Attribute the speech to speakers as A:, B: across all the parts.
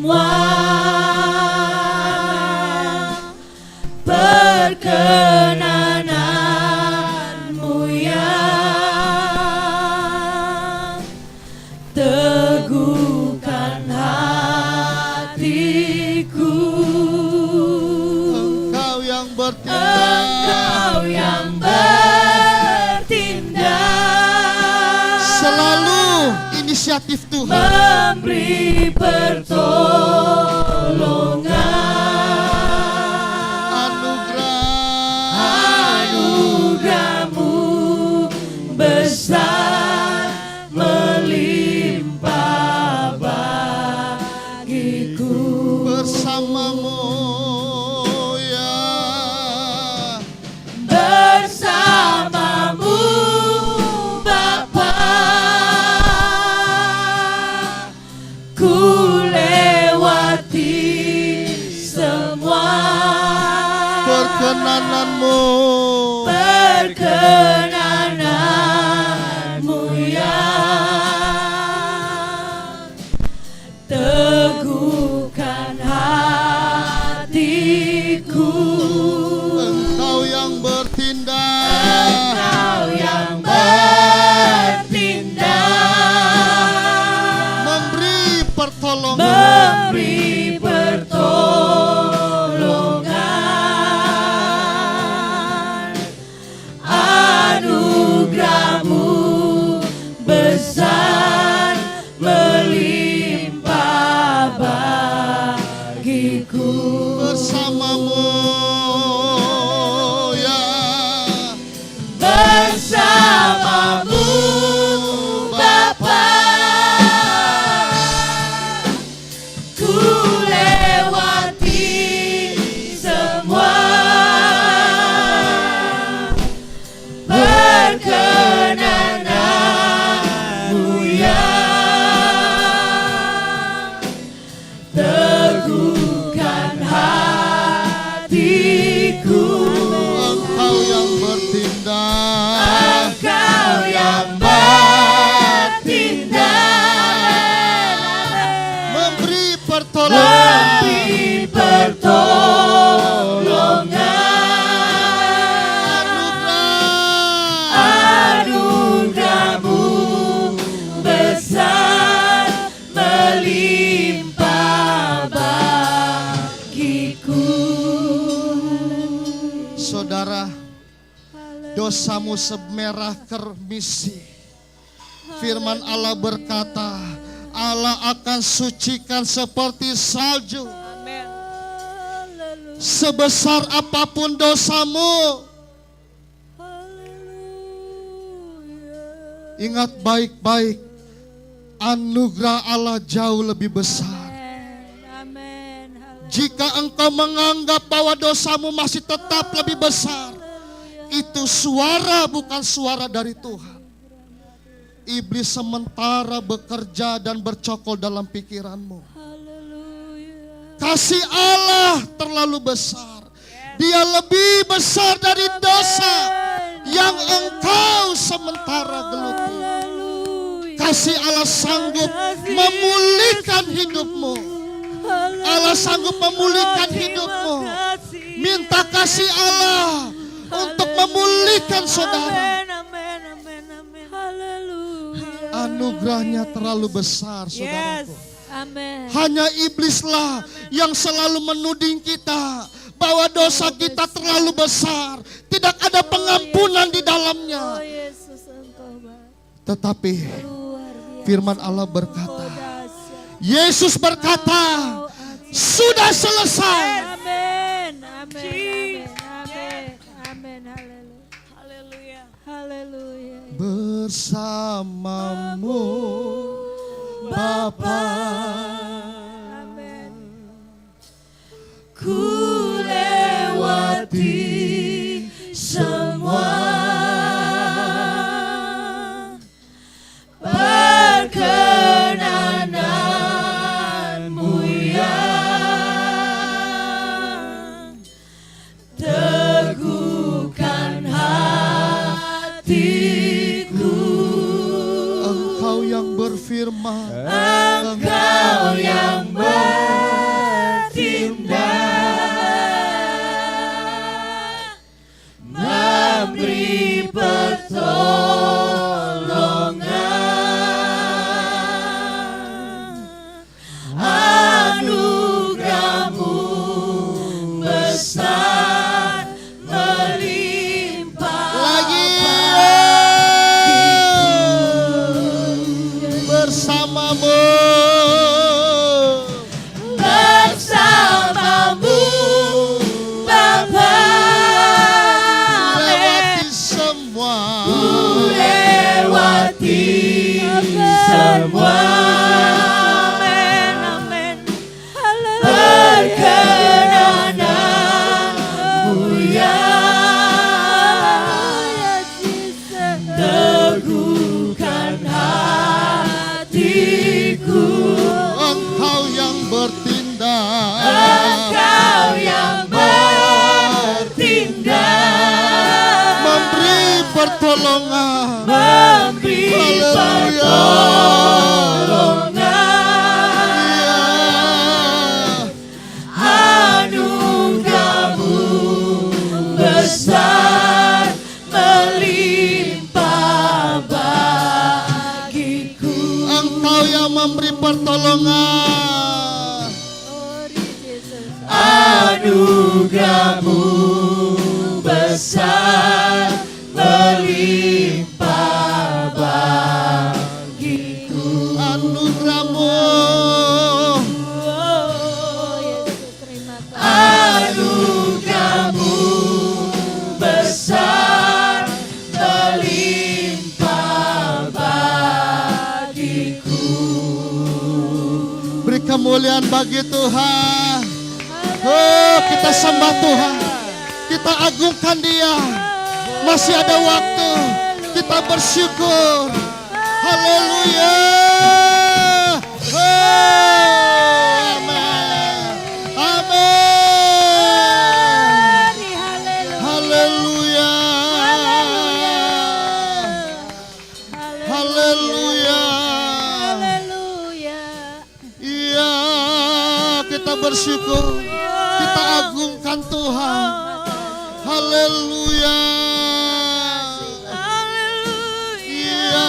A: semua perkenananmu ya, teguhkan hatiku.
B: Engkau yang bertindak,
A: Engkau yang bertindak,
B: selalu inisiatif Tuhan,
A: memberi pertolongan. Anugerah-Mu besar melimpah bagiku.
B: bersamamu ya,
A: Bersamamu Bapa, ku lewati semua
B: perkenananmu,
A: perkenananmu ya, teguhkan hatiku.
B: Engkau yang bertindak,
A: Engkau yang bertindak,
B: memberi pertolongan.
A: memberi pertolongan. Anugerah-Mu besar melimpah bagiku.
B: Bersamamu ya,
A: Bersamamu Bapa, ku lewati semua perkenananmu ya, teguhkan hatiku.
B: engkau yang bertindak,
A: Engkau yang bertindak,
B: memberi pertolongan.
A: memberi pertolongan. Anugerah-Mu besar melimpah bagiku.
B: Saudara, dosamu semerah kermisi. Firman Allah berkata, Allah akan sucikan seperti salju. Sebesar apapun dosamu, ingat baik-baik, anugerah Allah jauh lebih besar. Jika engkau menganggap bahwa dosamu masih tetap lebih besar, itu suara bukan suara dari Tuhan. Iblis sementara bekerja dan bercokol dalam pikiranmu. Kasih Allah terlalu besar. Dia lebih besar dari dosa yang engkau sementara geluti. Kasih Allah sanggup memulihkan hidupmu. Allah sanggup memulihkan hidupmu. Minta kasih Allah untuk memulihkan saudara. Anugerahnya terlalu besar, saudaraku. Hanya iblislah yang selalu menuding kita bahwa dosa kita terlalu besar, tidak ada pengampunan di dalamnya. Tetapi firman Allah berkata, Yesus berkata, sudah selesai.
A: Amin. Amin. Amin. Haleluya. Haleluya.
B: Bersamamu Bapa,
A: Amin. Ku lewati semua perkenananmu ya, teguhkan hatiku.
B: Engkau yang berfirman,
A: Engkau
B: pertolongan.
A: Anugerahmu besar melimpah bagiku.
B: Anugerahmu,
A: anugerahmu besar melimpah bagiku.
B: beri kemuliaan bagi Tuhan. Oh, kita sembah Tuhan, kita agungkan Dia. Masih ada waktu, kita bersyukur. Haleluya. Oh, amin. Amin. Haleluya. Haleluya. Iya, kita bersyukur. Kita agungkan Tuhan. Haleluya. Iya.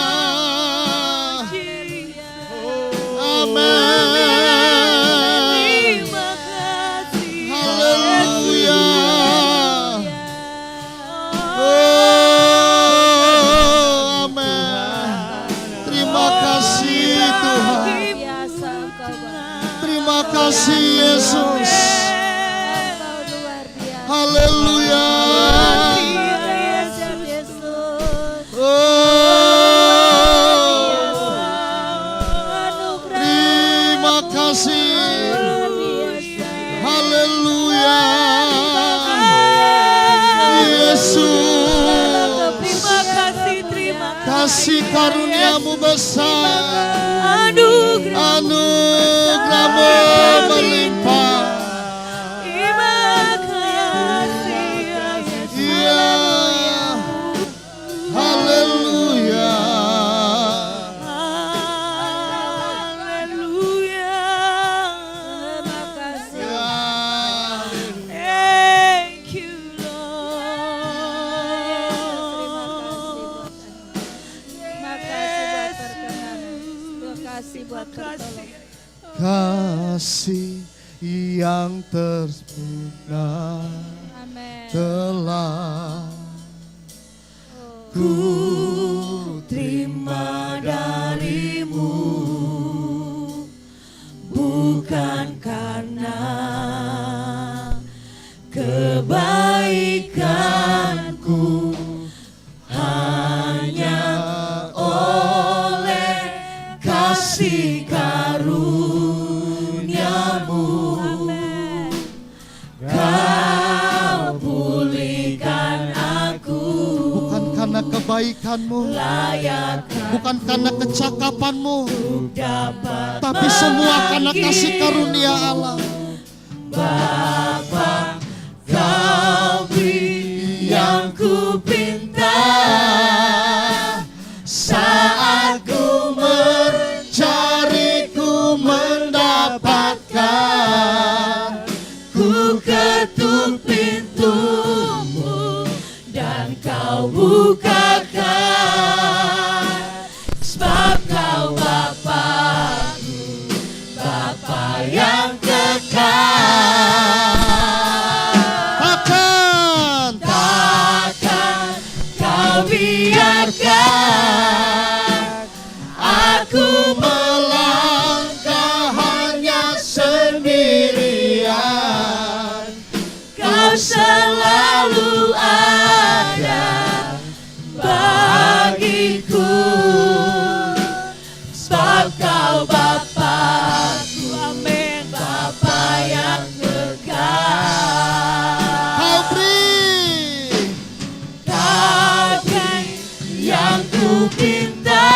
B: Amin. Haleluya. Oh, amin. Terima kasih Tuhan. Terima kasih Yesus. Haleluya. Oh, terima kasih. Haleluya. Yesus, kasih karuniamu besar, anugerahmu melimpah. Iya. Haleluya.
A: Thank you,
B: Kasih yang tersempurna telah ku
A: terima darimu, bukan karena kebaikanku, hanya oleh kasih karuniamu. Kau pulihkan aku,
B: bukan karena kebaikanmu, bukan karena kecakapanmu, tapi semua karena kasih karunia Allah.
A: Bapa, Kau beri yang ku pinta, saat ku mencari, ku mendapatkan. Ku ketuk pintumu dan Kau bukakan, sebab Kau Bapa-Ku, Bapa yang kekal. Takkan Kau biarkan aku melangkah hanya sendirian. Kau selalu ada bagiku, sebab Kau Bapa-Ku, amin, Bapa yang kekal.
B: Kau beri
A: yang ku pinta,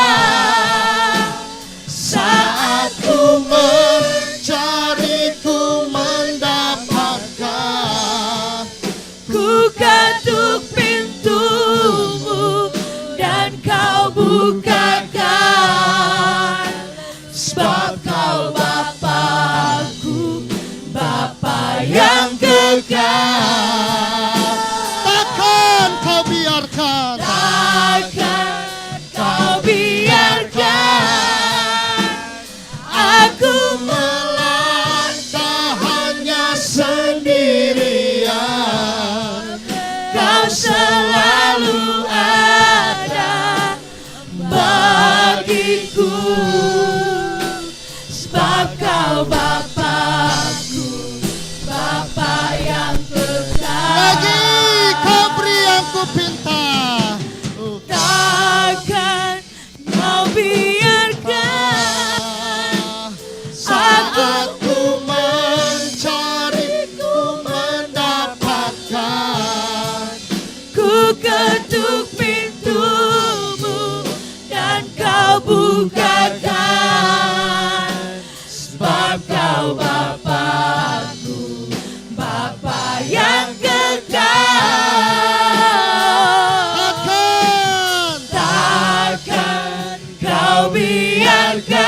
A: saat ku
B: mencari, ku mendapatkan.
A: ku ketuk pintumu dan Kau bukakan, sebab Kau Bapa-Ku, Bapa yang kekal.
B: Takkan kau biarkan,
A: Takkan Kau biarkan Kau Bapakku, Bapa yang kekal.
B: Lagi Kau beri yang ku pinta.
A: Takkan Kau biarkan
B: saat ku mencari, ku mendapatkan.
A: Ku ketuk pintumu dan Kau bukakan. Sebab Kau Bapakku, Bapa yang kekal. Takkan Kau biarkan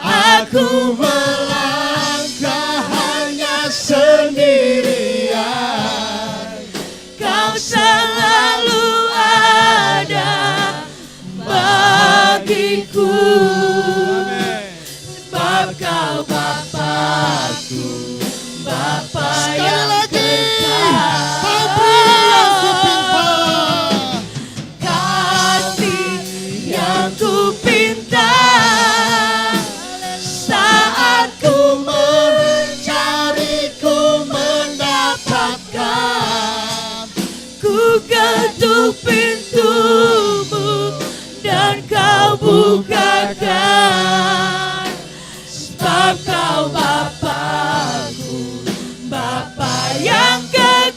A: aku
B: Melangkah hanya sendirian.
A: Kau selalu ada bagiku. Sebab Kau Bapakku, Bapa
B: Sekali
A: yang
B: lagi,
A: kekal.
B: Kau beri yang ku pinta.
A: Kasih yang ku pinta saat ku
B: Mencari, ku mendapatkan.
A: ku ketuk pintumu dan Kau bukakan. Sebab Kau Bapakku, Bapa yang kekal.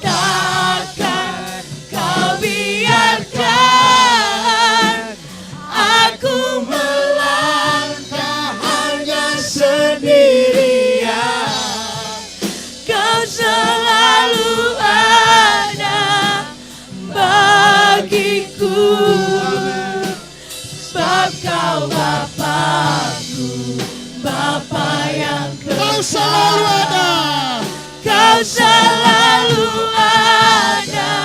A: Takkan Kau biarkan aku
B: Melangkah hanya sendirian.
A: Kau selalu ada bagiku. Sebab Kau Bapakku, Bapa yang
B: Kau
A: kekal.
B: selalu ada.
A: Kau selalu ada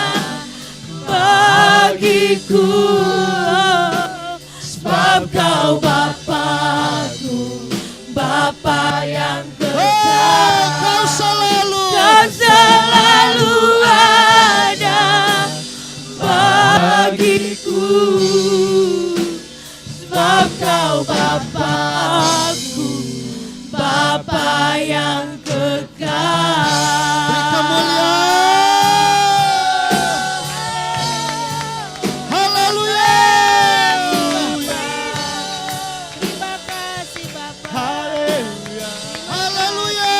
A: bagiku. Sebab Kau Bapakku, Bapa yang kekal.
B: Kau selalu.
A: Kau selalu ada bagiku. Sebab Kau Bapakku, Bapa yang kekal.
B: Beri kemuliaan. Haleluya.
A: Terima kasih Bapa.
B: Haleluya. Haleluya.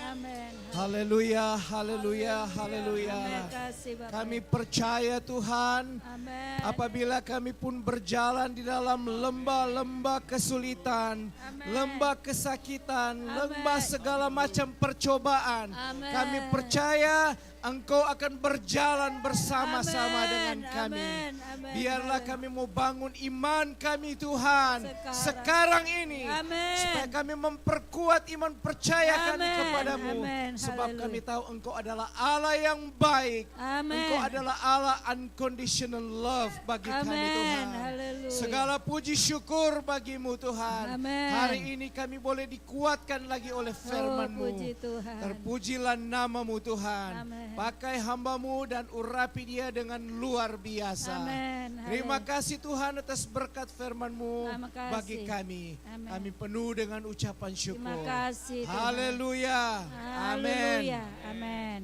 A: Amin.
C: Haleluya, haleluya, haleluya.
A: Terima kasih Bapak.
C: Kami percaya Tuhan,
A: Amin.
C: apabila kami pun berjalan di dalam lembah-lembah kesulitan,
A: Amin.
C: lembah kesakitan,
A: Amin.
C: lembah segala macam percobaan,
A: Amin.
C: kami percaya Engkau akan berjalan bersama-sama
A: Amin.
C: dengan kami.
A: Amin. Amin.
C: Biarlah kami mau bangun iman kami Tuhan sekarang ini.
A: Amin.
C: Supaya kami memperkuat iman percaya kami
A: Amin.
C: kepadamu.
A: Amin.
C: Sebab
A: Haleluya.
C: kami tahu Engkau adalah Allah yang baik.
A: Amin.
C: Engkau adalah Allah unconditional love bagi kami
A: Amin.
C: Tuhan.
A: Haleluya.
C: Segala puji syukur bagimu Tuhan.
A: Amin.
C: Hari ini kami boleh dikuatkan lagi oleh firman-Mu.
A: puji Tuhan.
C: Terpujilah nama-Mu Tuhan.
A: Amin.
C: Pakai hamba-Mu dan urapi dia dengan luar biasa.
A: Amin.
C: Terima kasih Tuhan atas berkat firman-Mu
A: Terima kasih.
C: bagi kami.
A: Amin.
C: Kami penuh dengan ucapan syukur.
A: Terima kasih Tuhan.
C: Haleluya. Amin.
A: Haleluya. Amin.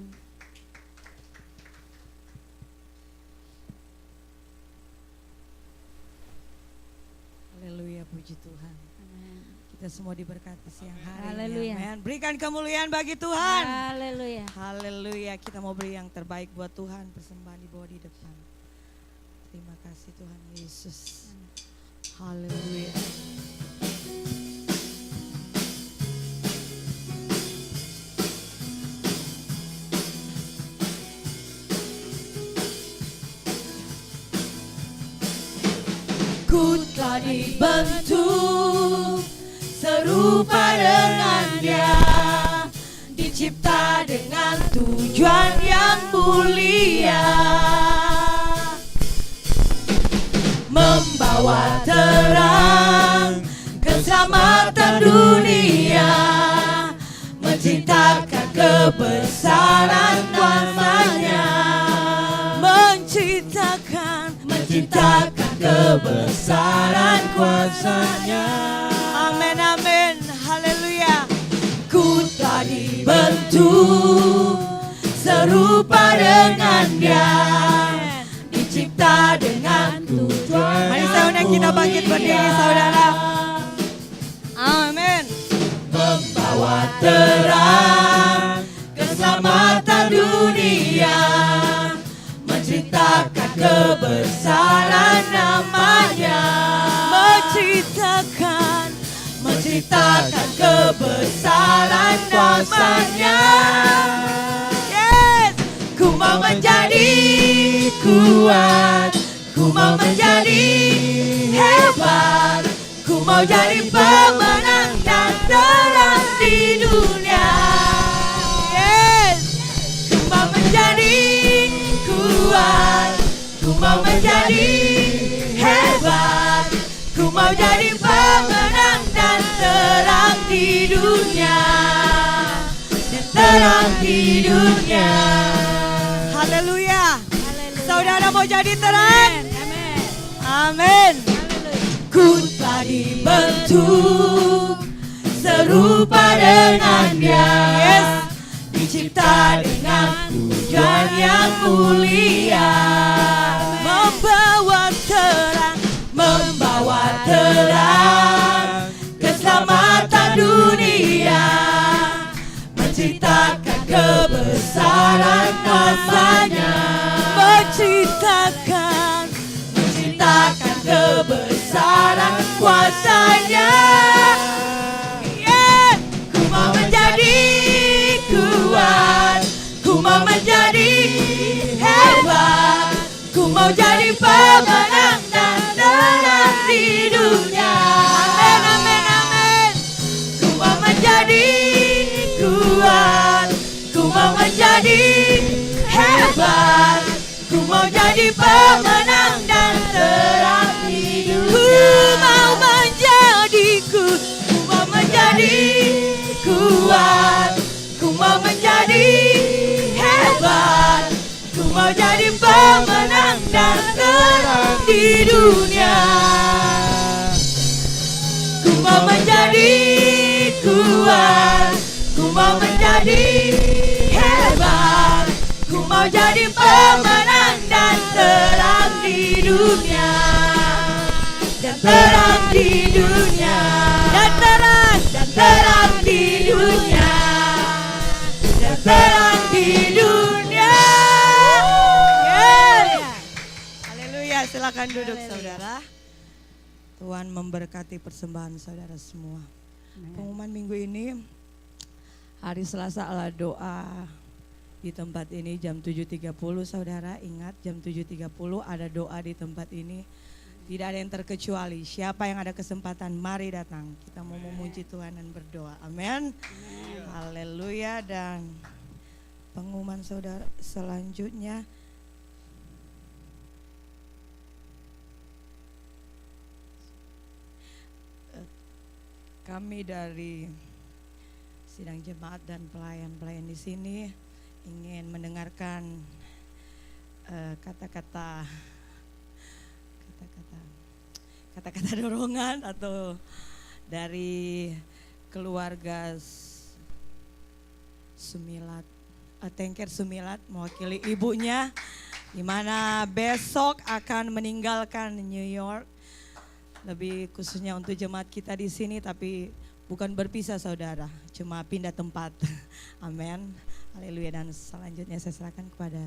D: Haleluya, puji Tuhan.
A: Amin.
D: Kita semua diberkati siang hari
A: Haleluya.
D: ini. Amin. Berikan kemuliaan bagi Tuhan.
A: Haleluya.
D: Haleluya. Kita mau beri yang terbaik buat Tuhan. Persembahan dibawa di depan. Terima kasih Tuhan Yesus. Haleluya.
A: Ku telah dibentuk serupa dengan Dia, dicipta dengan tujuan yang mulia, membawa terang keselamatan dunia, menceritakan kebesaran kuasa-Nya, menceritakan kebesaran kuasa-Nya.
D: Amin, amin, haleluya.
A: Ku telah dibentuk serupa dengan Dia, dicipta dengan tujuan.
D: Mari saudara kita bangkit berdiri saudara. Amin.
A: Membawa terang keselamatan dunia, menceritakan kebesaran nama-Nya, menceritakan kebesaran kuasa-Nya.
D: Yes.
A: Ku mau menjadi kuat, ku mau menjadi hebat, ku mau jadi pemenang dan terang di dunia.
D: Yes.
A: Ku mau menjadi kuat, ku mau menjadi hebat, ku mau jadi pemenang dan terang di dunia, dan terang di dunia.
D: Haleluya. Saudara mau jadi terang? Amin.
A: Ku telah dibentuk serupa dengan Dia,
D: Yes.
A: dicipta dengan tujuan yang mulia,
D: Membawa terang
A: keselamatan dunia, menceritakan kebesaran kuasa-Nya, menceritakan kebesaran kuasa-Nya. Yeah. Ku mau menjadi kuat, ku mau menjadi hebat, ku mau jadi pemenang dan terang di dunia. Amin, amin, amin. Ku mau menjadi kuat, ku mau menjadi hebat, ku mau jadi pemenang dan terang di dunia. Ku mau menjadi kuat, ku mau menjadi hebat, ku mau jadi pemenang dan terang di dunia. Ku mau menjadi kuat, ku mau menjadi hebat, ku mau jadi pemenang dan terang di dunia, dan terang di dunia, dan terang di dunia, dan terang di dunia.
D: Yes. Haleluya, silakan duduk saudara. Tuhan memberkati persembahan saudara semua. Pengumuman minggu ini, hari Selasa adalah doa di tempat ini jam 7.30 saudara. Ingat jam 7.30 ada doa di tempat ini. Tidak ada yang terkecuali. Siapa yang ada kesempatan mari datang. Kita mau memuji Tuhan dan berdoa. Amin. Haleluya. Dan pengumuman saudara selanjutnya, kami dari sidang jemaat dan pelayan-pelayan di sini ingin mendengarkan kata-kata dorongan atau dari keluarga Sumilat, Tengker Sumilat mewakili ibunya, di mana besok akan meninggalkan New York. Lebih khususnya untuk jemaat kita di sini, tapi bukan berpisah saudara, cuma pindah tempat. Amin. Haleluya. Dan selanjutnya saya serahkan kepada,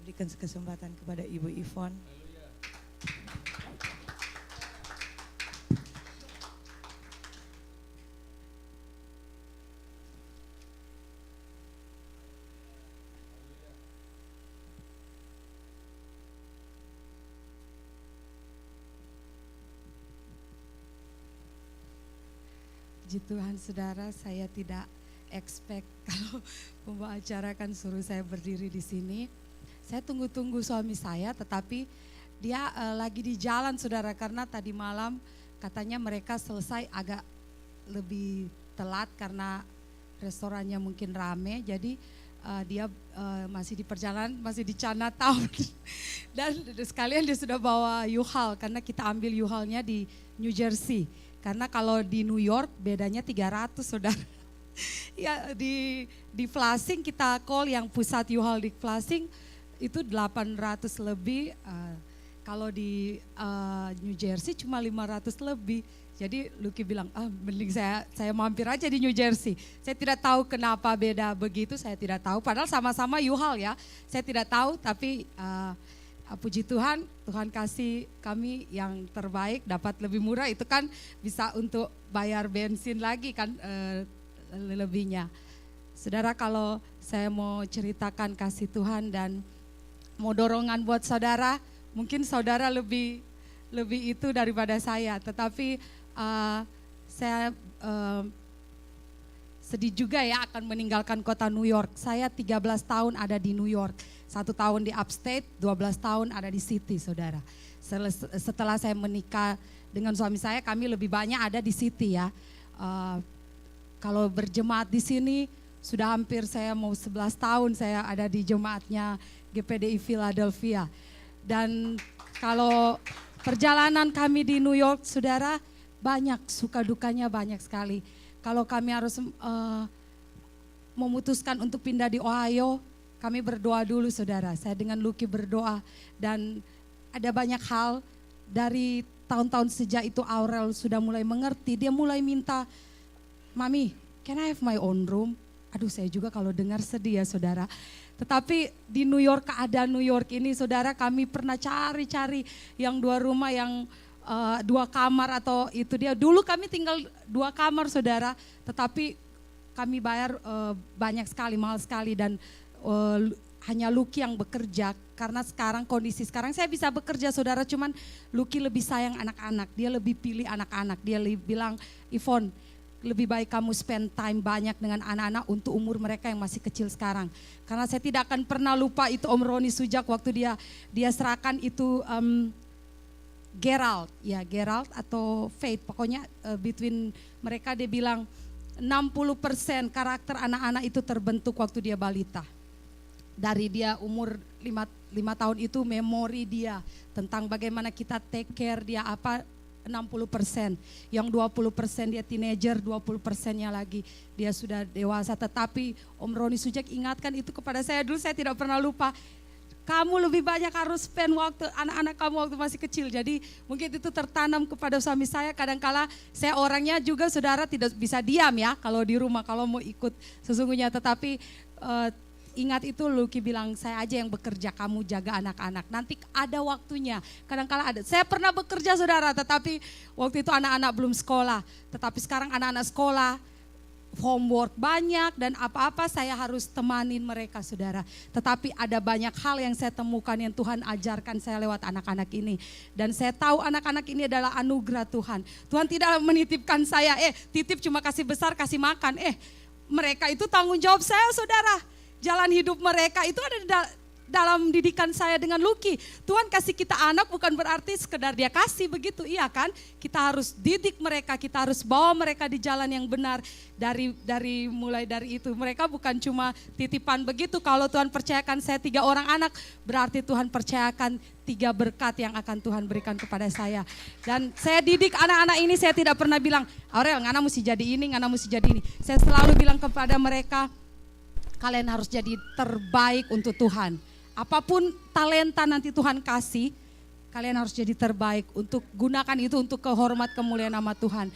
D: berikan kesempatan kepada Ibu Ivon.
E: Puji Tuhan saudara, saya tidak expect kalau pembawa acara kan suruh saya berdiri di sini. Saya tunggu-tunggu suami saya, tetapi dia lagi di jalan saudara, karena tadi malam katanya mereka selesai agak lebih telat karena restorannya mungkin rame, jadi dia masih di perjalanan, masih di Chinatown. Dan sekalian dia sudah bawa U-Haul, karena kita ambil U-Haulnya di New Jersey. Karena kalau di New York bedanya 300, saudara. Ya di Flushing kita call yang pusat U-Haul di Flushing itu 800 lebih. Kalau di New Jersey cuma 500 lebih. Jadi Lucky bilang, mending saya mampir aja di New Jersey. Saya tidak tahu kenapa beda begitu, saya tidak tahu. Padahal sama-sama U-Haul ya, saya tidak tahu. Tapi puji Tuhan, Tuhan kasih kami yang terbaik, dapat lebih murah. Itu kan bisa untuk bayar bensin lagi kan lebihnya. Saudara, kalau saya mau ceritakan kasih Tuhan dan mau dorongan buat saudara, mungkin saudara lebih itu daripada saya. Tetapi saya sedih juga ya akan meninggalkan kota New York. Saya 13 tahun ada di New York, 1 tahun di upstate, 12 tahun ada di city, saudara. Setelah saya menikah dengan suami saya, kami lebih banyak ada di city ya. Kalau berjemaat di sini sudah hampir saya mau 11 tahun saya ada di jemaatnya GPDI Philadelphia. Dan kalau perjalanan kami di New York, saudara, banyak suka dukanya banyak sekali. Kalau kami harus memutuskan untuk pindah di Ohio, kami berdoa dulu, saudara. Saya dengan Lucky berdoa dan ada banyak hal dari tahun-tahun sejak itu Aurel sudah mulai mengerti. Dia mulai minta, Mami, can I have my own room? Aduh, saya juga kalau dengar sedih ya, saudara. Tetapi di New York, keadaan New York ini, saudara, kami pernah cari-cari yang 2 rumah, yang 2 kamar atau itu dia. Dulu kami tinggal 2 kamar, saudara, tetapi kami bayar banyak sekali, mahal sekali, dan hanya Lucky yang bekerja. Karena sekarang kondisi sekarang saya bisa bekerja, saudara, cuman Lucky lebih sayang anak-anak, dia lebih pilih anak-anak. Dia bilang, Yvonne, lebih baik kamu spend time banyak dengan anak-anak untuk umur mereka yang masih kecil sekarang. Karena saya tidak akan pernah lupa itu Om Roni Sujak waktu dia serahkan itu Gerald atau Faith, pokoknya between mereka, dia bilang 60% karakter anak-anak itu terbentuk waktu dia balita. Dari dia umur 5 tahun itu memori dia tentang bagaimana kita take care dia 60%, yang 20% dia teenager, 20%-nya lagi dia sudah dewasa. Tetapi Om Roni Sujak ingatkan itu kepada saya dulu, saya tidak pernah lupa. Kamu lebih banyak harus spend waktu anak-anak kamu waktu masih kecil. Jadi mungkin itu tertanam kepada suami saya. Kadangkala saya orangnya juga, saudara, tidak bisa diam ya kalau di rumah, kalau mau ikut sesungguhnya. Tetapi ingat itu, Lucky bilang, saya aja yang bekerja, kamu jaga anak-anak. Nanti ada waktunya, kadang-kala ada. Saya pernah bekerja, saudara, tetapi waktu itu anak-anak belum sekolah. Tetapi sekarang anak-anak sekolah, homework banyak, dan apa-apa saya harus temanin mereka, saudara. Tetapi ada banyak hal yang saya temukan yang Tuhan ajarkan saya lewat anak-anak ini. Dan saya tahu anak-anak ini adalah anugerah Tuhan. Tuhan tidak menitipkan saya, titip cuma kasih besar, kasih makan. Mereka itu tanggung jawab saya, saudara. Jalan hidup mereka itu ada dalam didikan saya dengan Lucky. Tuhan kasih kita anak bukan berarti sekedar dia kasih begitu, iya kan? Kita harus didik mereka, kita harus bawa mereka di jalan yang benar. Mulai dari itu, mereka bukan cuma titipan begitu. Kalau Tuhan percayakan saya 3 orang anak, berarti Tuhan percayakan 3 berkat yang akan Tuhan berikan kepada saya. Dan saya didik anak-anak ini, saya tidak pernah bilang, Aurel, ngana mesti jadi ini, ngana mesti jadi ini. Saya selalu bilang kepada mereka, kalian harus jadi terbaik untuk Tuhan. Apapun talenta nanti Tuhan kasih, kalian harus jadi terbaik untuk gunakan itu untuk kehormat kemuliaan nama Tuhan.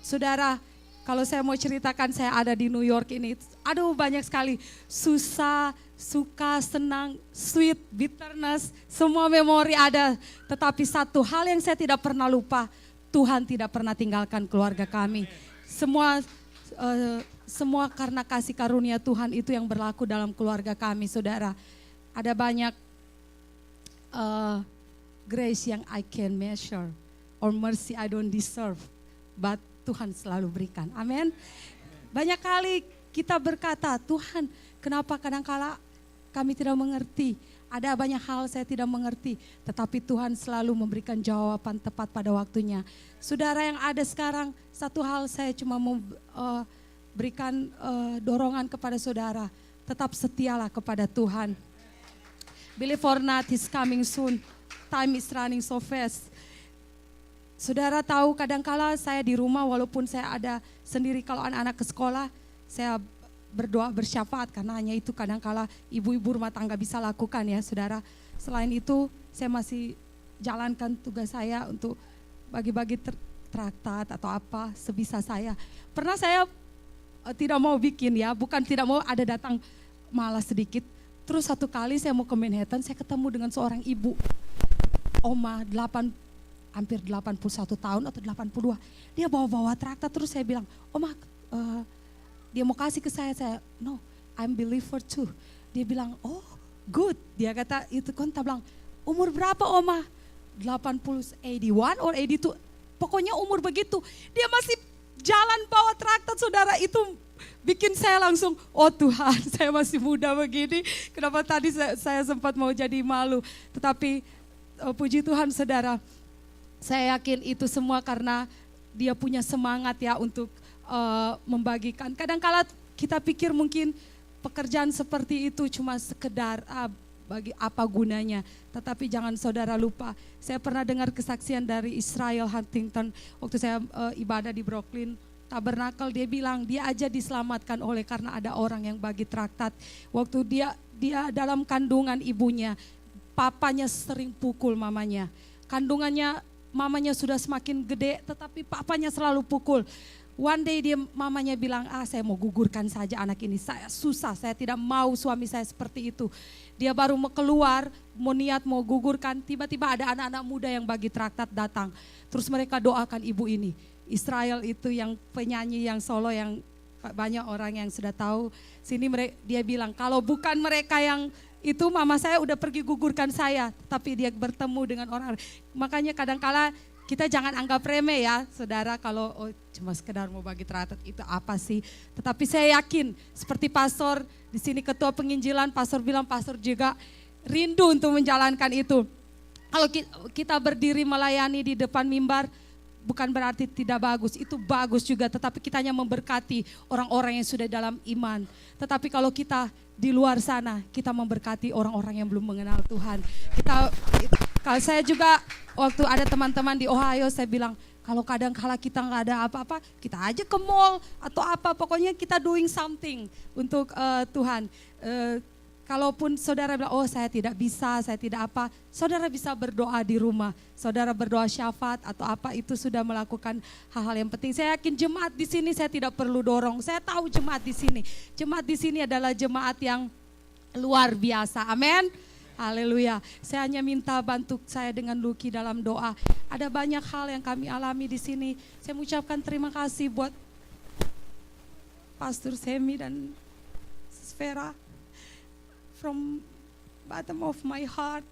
E: Saudara, kalau saya mau ceritakan saya ada di New York ini, aduh banyak sekali susah, suka, senang, sweet, bitterness, semua memori ada. Tetapi satu hal yang saya tidak pernah lupa, Tuhan tidak pernah tinggalkan keluarga kami. Semua karena kasih karunia Tuhan itu yang berlaku dalam keluarga kami, saudara. Ada banyak grace yang I can measure, or mercy I don't deserve, but Tuhan selalu berikan. Amin. Banyak kali kita berkata, Tuhan, kenapa kadang-kala kami tidak mengerti? Ada banyak hal saya tidak mengerti, tetapi Tuhan selalu memberikan jawaban tepat pada waktunya. Saudara yang ada sekarang, satu hal saya cuma mau berikan dorongan kepada saudara. Tetap setialah kepada Tuhan. Believe or not, He's coming soon. Time is running so fast. Saudara tahu kadangkala saya di rumah walaupun saya ada sendiri, kalau anak-anak ke sekolah, saya berdoa bersyafaat karena hanya itu kadangkala ibu-ibu rumah tangga bisa lakukan ya saudara. Selain itu saya masih jalankan tugas saya untuk bagi-bagi traktat atau apa sebisa saya. Pernah saya tidak mau bikin ya, bukan tidak mau, ada datang malas sedikit. Terus satu kali saya mau ke Manhattan, saya ketemu dengan seorang ibu, oma hampir 81 tahun atau 82. Dia bawa-bawa traktat, terus saya bilang, Oma, dia mau kasih ke saya, no, I'm believer too. Dia bilang, oh good. Dia kata, itu kan bilang, umur berapa Oma? 81 or 82, pokoknya umur begitu. Dia masih jalan bawa traktat saudara, itu bikin saya langsung, oh Tuhan saya masih muda begini, kenapa tadi saya sempat mau jadi malu. Tetapi puji Tuhan saudara, saya yakin itu semua karena dia punya semangat ya untuk membagikan. Kadang-kala kita pikir mungkin pekerjaan seperti itu cuma sekedar bagi apa gunanya. Tetapi jangan saudara lupa, saya pernah dengar kesaksian dari Israel Huntington waktu saya ibadah di Brooklyn Tabernacle. Dia bilang dia aja diselamatkan oleh karena ada orang yang bagi traktat. Waktu dia dalam kandungan ibunya, papanya sering pukul mamanya. Kandungannya, mamanya sudah semakin gede, tetapi papanya selalu pukul. One day mamanya bilang, saya mau gugurkan saja anak ini, saya susah, saya tidak mau suami saya seperti itu. Dia baru mau keluar, mau niat mau gugurkan, tiba-tiba ada anak-anak muda yang bagi traktat datang. Terus mereka doakan ibu ini. Israel itu yang penyanyi yang solo yang banyak orang yang sudah tahu. Sini dia bilang, kalau bukan mereka yang itu mama saya udah pergi gugurkan saya, tapi dia bertemu dengan orang. Makanya kadang-kala kita jangan anggap remeh ya saudara, kalau cuma sekedar mau bagi traktat itu apa sih. Tetapi saya yakin seperti pastor di sini ketua penginjilan, pastor bilang pastor juga rindu untuk menjalankan itu. Kalau kita berdiri melayani di depan mimbar bukan berarti tidak bagus, itu bagus juga, tetapi kita hanya memberkati orang-orang yang sudah dalam iman. Tetapi kalau kita di luar sana, kita memberkati orang-orang yang belum mengenal Tuhan. Kalau saya juga waktu ada teman-teman di Ohio, saya bilang kalau kadang-kala kita nggak ada apa-apa, kita aja ke mall atau apa, pokoknya kita doing something untuk Tuhan. Kalaupun saudara bilang, oh saya tidak bisa, saya tidak apa, saudara bisa berdoa di rumah, saudara berdoa syafaat atau apa, itu sudah melakukan hal-hal yang penting. Saya yakin jemaat di sini saya tidak perlu dorong, saya tahu jemaat di sini adalah jemaat yang luar biasa, amin. Haleluya. Saya hanya minta bantu saya dengan Lucky dalam doa. Ada banyak hal yang kami alami di sini. Saya mengucapkan terima kasih buat Pastor Semi dan Sfera. From bottom of my heart.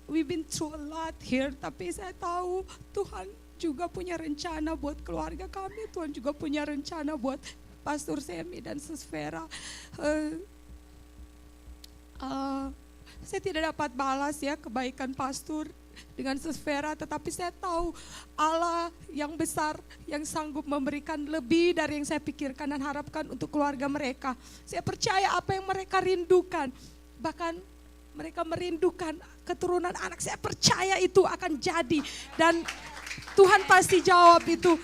E: We've been through a lot here, tapi saya tahu Tuhan juga punya rencana buat keluarga kami. Tuhan juga punya rencana buat Pastor Semi dan Sfera. Saya tidak dapat balas ya kebaikan pastor dengan Sfera, tetapi saya tahu Allah yang besar yang sanggup memberikan lebih dari yang saya pikirkan dan harapkan untuk keluarga mereka. Saya percaya apa yang mereka rindukan, bahkan mereka merindukan keturunan anak, saya percaya itu akan jadi dan Tuhan pasti jawab itu.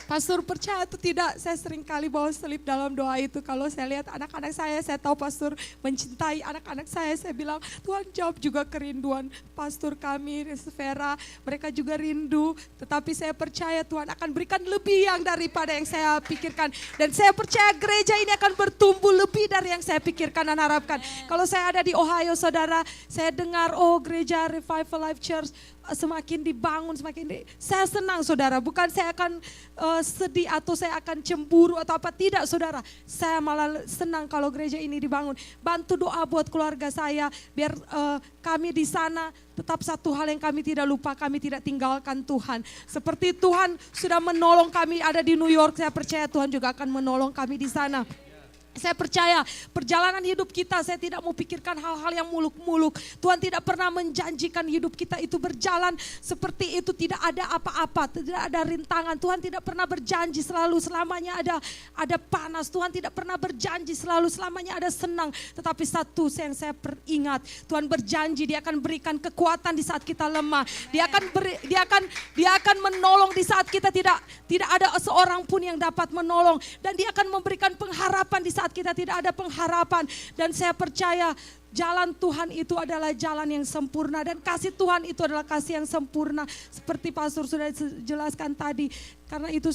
E: Pastor percaya atau tidak, saya sering kali bawa selip dalam doa itu. Kalau saya lihat anak-anak saya tahu pastor mencintai anak-anak saya bilang Tuhan jawab juga kerinduan pastor kami, Sfera, mereka juga rindu. Tetapi saya percaya Tuhan akan berikan lebih yang daripada yang saya pikirkan. Dan saya percaya gereja ini akan bertumbuh lebih dari yang saya pikirkan dan harapkan. Kalau saya ada di Ohio saudara, saya dengar gereja Revival Life Church semakin dibangun, saya senang saudara, bukan saya akan sedih atau saya akan cemburu atau apa, tidak saudara. Saya malah senang kalau gereja ini dibangun. Bantu doa buat keluarga saya, biar kami di sana tetap satu hal yang kami tidak lupa, kami tidak tinggalkan Tuhan. Seperti Tuhan sudah menolong kami ada di New York, saya percaya Tuhan juga akan menolong kami di sana. Saya percaya perjalanan hidup kita, saya tidak mau pikirkan hal-hal yang muluk-muluk. Tuhan tidak pernah menjanjikan hidup kita itu berjalan seperti itu, tidak ada apa-apa, tidak ada rintangan. Tuhan tidak pernah berjanji selalu selamanya ada panas. Tuhan tidak pernah berjanji selalu selamanya ada senang. Tetapi satu yang saya peringat, Tuhan berjanji Dia akan berikan kekuatan di saat kita lemah. Dia akan menolong di saat kita tidak ada seorang pun yang dapat menolong, dan Dia akan memberikan pengharapan di saat kita tidak ada pengharapan. Dan saya percaya jalan Tuhan itu adalah jalan yang sempurna, dan kasih Tuhan itu adalah kasih yang sempurna seperti Pastor sudah jelaskan tadi. Karena itu